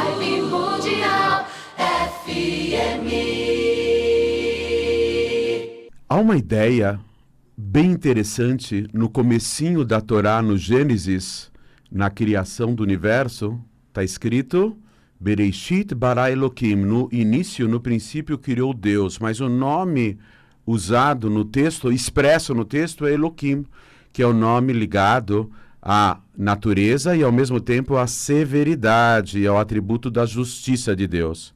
Vibe Mundial FM. Há uma ideia bem interessante no comecinho da Torá, no Gênesis, na criação do universo. Está escrito Bereshit bara Elokim, no início, no princípio criou Deus, mas o nome usado no texto, expresso no texto, é Elokim, que é o nome ligado à natureza e ao mesmo tempo à severidade, ao atributo da justiça de Deus.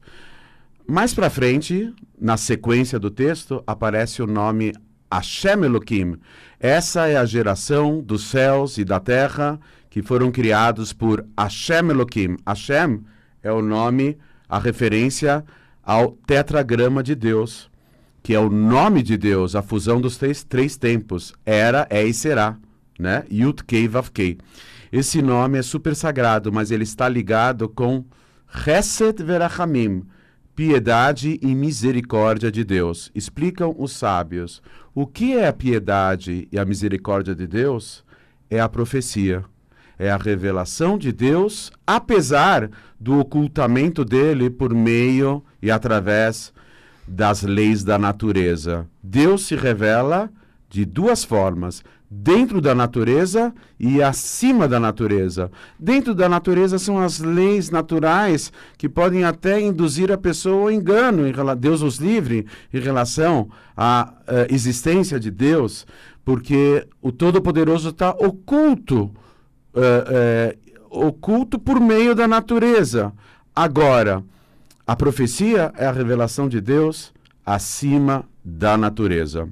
Mais para frente, na sequência do texto, aparece o nome Hashem Elokim. Essa é a geração dos céus e da terra que foram criados por Hashem Elokim. Hashem é o nome, a referência ao tetragrama de Deus, que é o nome de Deus, a fusão dos três tempos, era, é e será, né? Yud Kei Vav Kei. Esse nome é super sagrado, mas ele está ligado com Chesed Verachamim, piedade e misericórdia de Deus. Explicam os sábios. O que é a piedade e a misericórdia de Deus? É a profecia. É a revelação de Deus, apesar do ocultamento dele por meio e através das leis da natureza. Deus se revela de duas formas: dentro da natureza e acima da natureza. Dentro da natureza são as leis naturais que podem até induzir a pessoa ao engano. Deus os livre em relação à existência de Deus, porque o Todo-Poderoso está oculto, oculto por meio da natureza. Agora, a profecia é a revelação de Deus acima da natureza.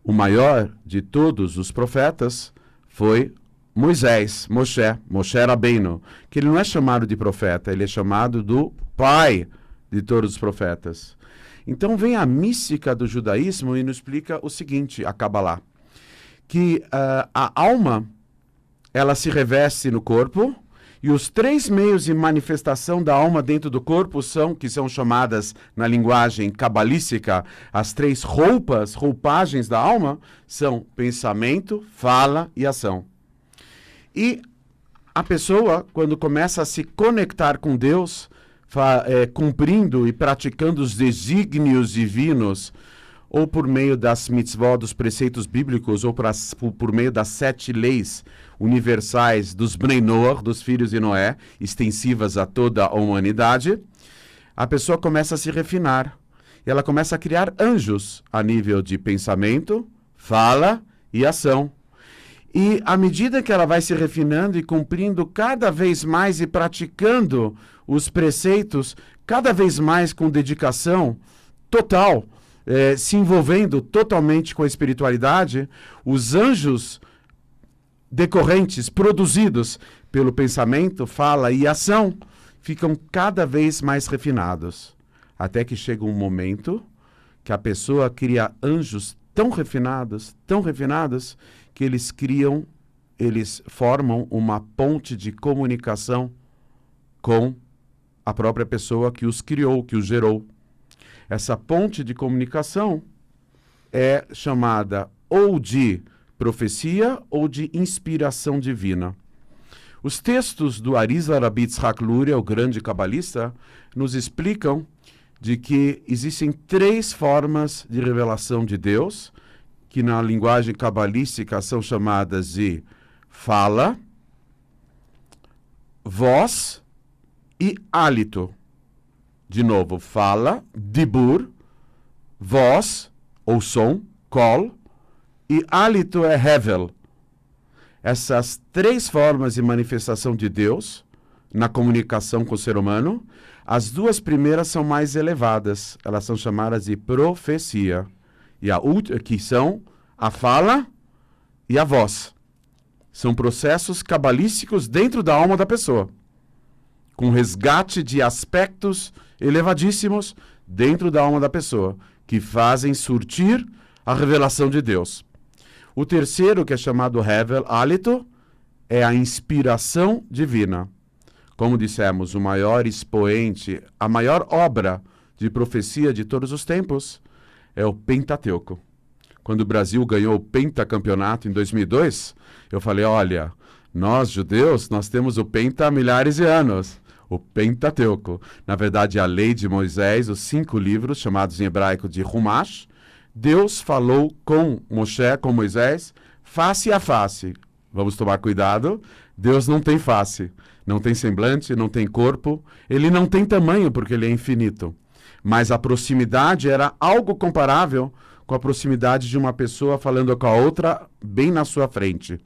O maior de todos os profetas foi Moisés, Moshe Rabbeinu, que ele não é chamado de profeta, ele é chamado do pai de todos os profetas. Então vem a mística do judaísmo e nos explica o seguinte, a Kabbalah, que a alma, ela se reveste no corpo, e os três meios de manifestação da alma dentro do corpo que são chamadas na linguagem cabalística, as três roupagens da alma, são pensamento, fala e ação. E a pessoa, quando começa a se conectar com Deus, cumprindo e praticando os desígnios divinos, ou por meio das mitzvot, dos preceitos bíblicos, ou por meio das 7 leis universais dos Bnei Noach, dos filhos de Noé, extensivas a toda a humanidade, a pessoa começa a se refinar. E ela começa a criar anjos a nível de pensamento, fala e ação. E à medida que ela vai se refinando e cumprindo cada vez mais e praticando os preceitos, cada vez mais com dedicação total, se envolvendo totalmente com a espiritualidade, os anjos decorrentes, produzidos pelo pensamento, fala e ação, ficam cada vez mais refinados. Até que chega um momento que a pessoa cria anjos tão refinados, que eles formam uma ponte de comunicação com a própria pessoa que os criou, que os gerou. Essa ponte de comunicação é chamada ou de profecia ou de inspiração divina. Os textos do Arizal Rabbi Yitzhak Luria, o grande cabalista, nos explicam de que existem 3 formas de revelação de Deus, que na linguagem cabalística são chamadas de fala, voz e hálito. De novo, fala, dibur, voz ou som, kol, e hálito é hevel. Essas 3 formas de manifestação de Deus na comunicação com o ser humano, as 2 primeiras são mais elevadas. Elas são chamadas de profecia. E a última, que são a fala e a voz. São processos cabalísticos dentro da alma da pessoa, com resgate de aspectos elevadíssimos dentro da alma da pessoa, que fazem surtir a revelação de Deus. O terceiro, que é chamado Hevel, hálito, é a inspiração divina. Como dissemos, o maior expoente, a maior obra de profecia de todos os tempos é o Pentateuco. Quando o Brasil ganhou o pentacampeonato em 2002, eu falei, olha, nós judeus, nós temos o penta há milhares de anos. o Pentateuco. Na verdade, a lei de Moisés, os 5 livros, chamados em hebraico de Humash. Deus falou com Moshe, com Moisés, face a face. Vamos tomar cuidado. Deus não tem face, não tem semblante, não tem corpo. Ele não tem tamanho, porque ele é infinito. Mas a proximidade era algo comparável com a proximidade de uma pessoa falando com a outra bem na sua frente.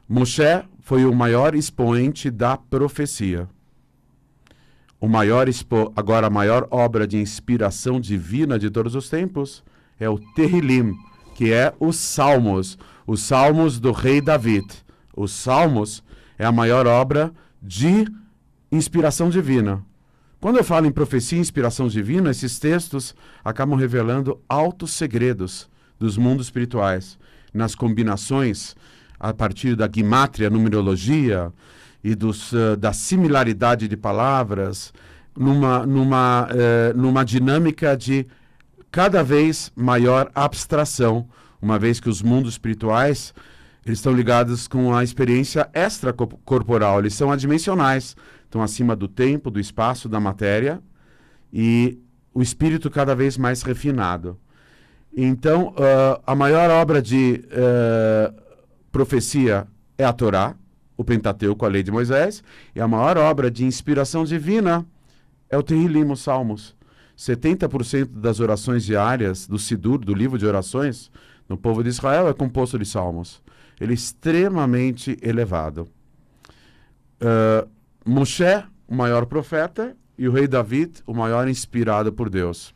Moshe foi o maior expoente da profecia. Agora, a maior obra de inspiração divina de todos os tempos é o Tehillim, que é os Salmos do rei David. Os Salmos é a maior obra de inspiração divina. Quando eu falo em profecia e inspiração divina, esses textos acabam revelando altos segredos dos mundos espirituais, nas combinações a partir da guimátria, numerologia e da similaridade de palavras, numa dinâmica de cada vez maior abstração, uma vez que os mundos espirituais eles estão ligados com a experiência extracorporal, eles são adimensionais, estão acima do tempo, do espaço, da matéria, e o espírito cada vez mais refinado. Então, a maior obra de profecia é a Torá, o Pentateuco, a lei de Moisés, e a maior obra de inspiração divina é o Tehillim, os Salmos. 70% das orações diárias do Sidur, do livro de orações, no povo de Israel, é composto de Salmos. Ele é extremamente elevado. Moshe, o maior profeta, e o rei David, o maior inspirado por Deus.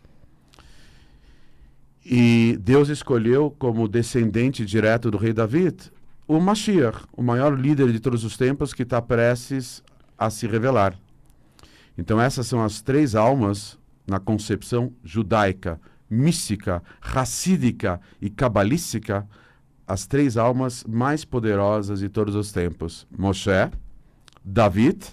E Deus escolheu como descendente direto do rei David o Mashiach, o maior líder de todos os tempos que está prestes a se revelar. Então essas são as 3 almas na concepção judaica, mística, racídica e cabalística, as 3 almas mais poderosas de todos os tempos. Moshe, David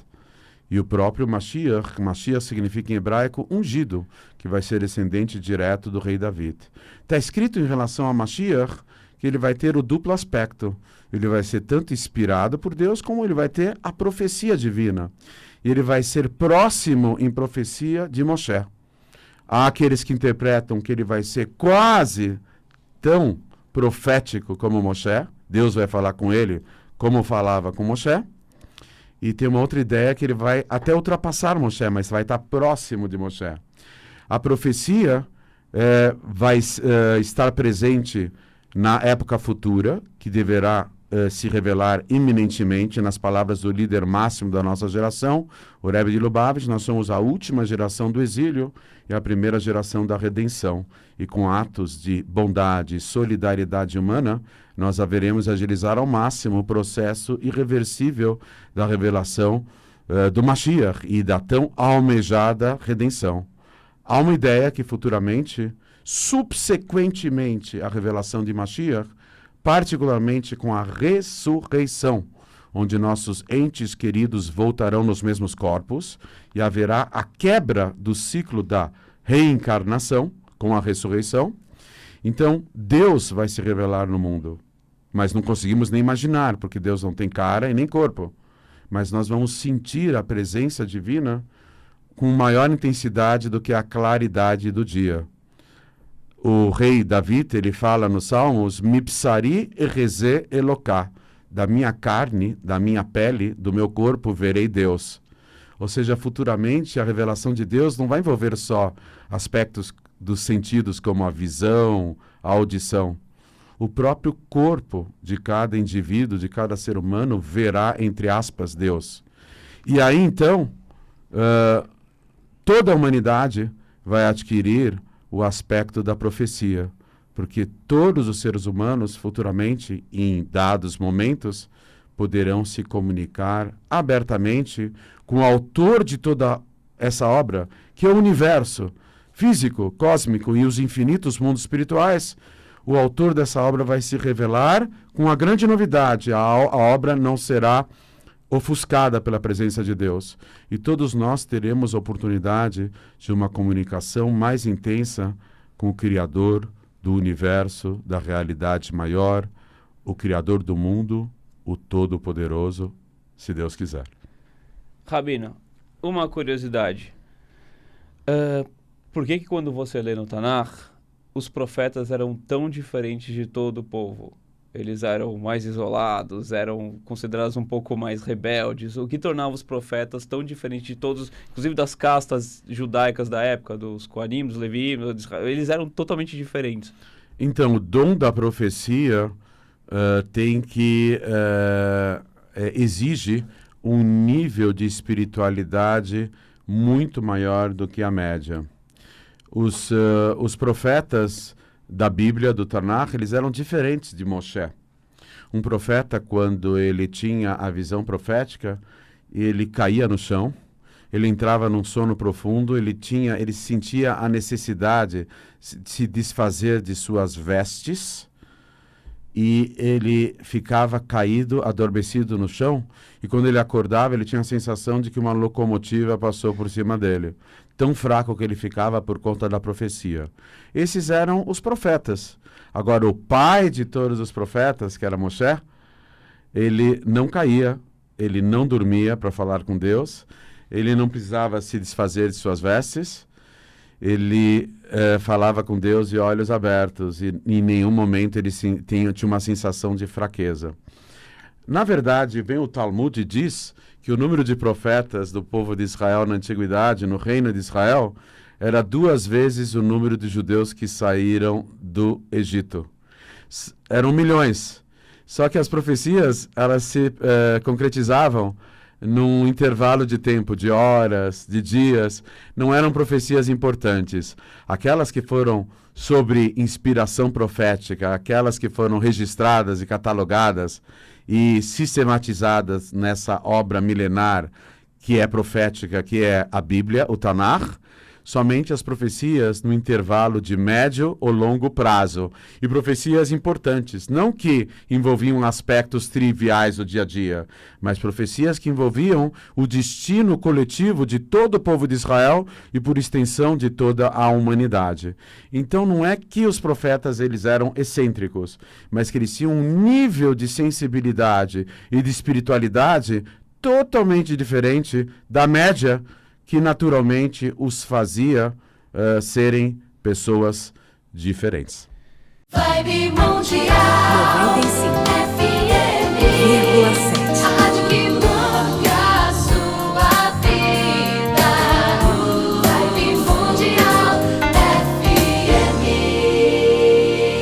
e o próprio Mashiach. Mashiach significa em hebraico ungido, que vai ser descendente direto do rei David. Está escrito em relação a Mashiach que ele vai ter o duplo aspecto. Ele vai ser tanto inspirado por Deus, como ele vai ter a profecia divina. E ele vai ser próximo em profecia de Moshe. Há aqueles que interpretam que ele vai ser quase tão profético como Moshe. Deus vai falar com ele como falava com Moshe. E tem uma outra ideia que ele vai até ultrapassar Moshe, mas vai estar próximo de Moshe. A profecia vai estar presente na época futura, que deverá se revelar iminentemente nas palavras do líder máximo da nossa geração, o Rebbe de Lubavitch. Nós somos a última geração do exílio e a primeira geração da redenção. E com atos de bondade e solidariedade humana, nós haveremos agilizar ao máximo o processo irreversível da revelação do Mashiach e da tão almejada redenção. Há uma ideia que futuramente, subsequentemente à revelação de Mashiach, particularmente com a ressurreição, onde nossos entes queridos voltarão nos mesmos corpos e haverá a quebra do ciclo da reencarnação com a ressurreição. Então, Deus vai se revelar no mundo, mas não conseguimos nem imaginar, porque Deus não tem cara e nem corpo. Mas nós vamos sentir a presença divina com maior intensidade do que a claridade do dia. O rei David, ele fala nos Salmos, Mipsari ereze Eloká, da minha carne, da minha pele, do meu corpo verei Deus. Ou seja, futuramente a revelação de Deus não vai envolver só aspectos dos sentidos como a visão, a audição. O próprio corpo de cada indivíduo, de cada ser humano, verá, entre aspas, Deus. E aí, então, toda a humanidade vai adquirir o aspecto da profecia, porque todos os seres humanos, futuramente, em dados momentos, poderão se comunicar abertamente com o autor de toda essa obra, que é o universo físico, cósmico e os infinitos mundos espirituais. O autor dessa obra vai se revelar com a grande novidade: a obra não será ofuscada pela presença de Deus. E todos nós teremos a oportunidade de uma comunicação mais intensa com o Criador do universo, da realidade maior, o Criador do mundo, o Todo-Poderoso, se Deus quiser. Rabino, Uma curiosidade. Por que quando você lê no Tanakh, os profetas eram tão diferentes de todo o povo? Eles eram mais isolados, eram considerados um pouco mais rebeldes. O que tornava os profetas tão diferentes de todos, inclusive das castas judaicas da época, dos Kohanim, dos Levíim, eles eram totalmente diferentes. Então, o dom da profecia exige um nível de espiritualidade muito maior do que a média. Os profetas da Bíblia, do Tanakh, eles eram diferentes de Moshe. Um profeta, quando ele tinha a visão profética, ele caía no chão, ele entrava num sono profundo, ele sentia a necessidade de se desfazer de suas vestes, e ele ficava caído, adormecido no chão, e quando ele acordava, ele tinha a sensação de que uma locomotiva passou por cima dele. Tão fraco que ele ficava por conta da profecia. Esses eram os profetas. Agora, o pai de todos os profetas, que era Moshe, ele não caía, ele não dormia para falar com Deus, ele não precisava se desfazer de suas vestes, ele falava com Deus de olhos abertos, e em nenhum momento ele tinha uma sensação de fraqueza. Na verdade, vem o Talmud e diz que o número de profetas do povo de Israel na antiguidade, no reino de Israel, era 2 vezes o número de judeus que saíram do Egito. Eram milhões. Só que as profecias, elas se concretizavam num intervalo de tempo, de horas, de dias. Não eram profecias importantes. Aquelas que foram sobre inspiração profética, aquelas que foram registradas e catalogadas e sistematizadas nessa obra milenar que é profética, que é a Bíblia, o Tanakh, somente as profecias no intervalo de médio ou longo prazo. E profecias importantes, não que envolviam aspectos triviais do dia a dia, mas profecias que envolviam o destino coletivo de todo o povo de Israel e, por extensão, de toda a humanidade. Então, não é que os profetas eles eram excêntricos, mas que eles tinham um nível de sensibilidade e de espiritualidade totalmente diferente da média, que naturalmente os fazia serem pessoas diferentes. Vibe Mundial.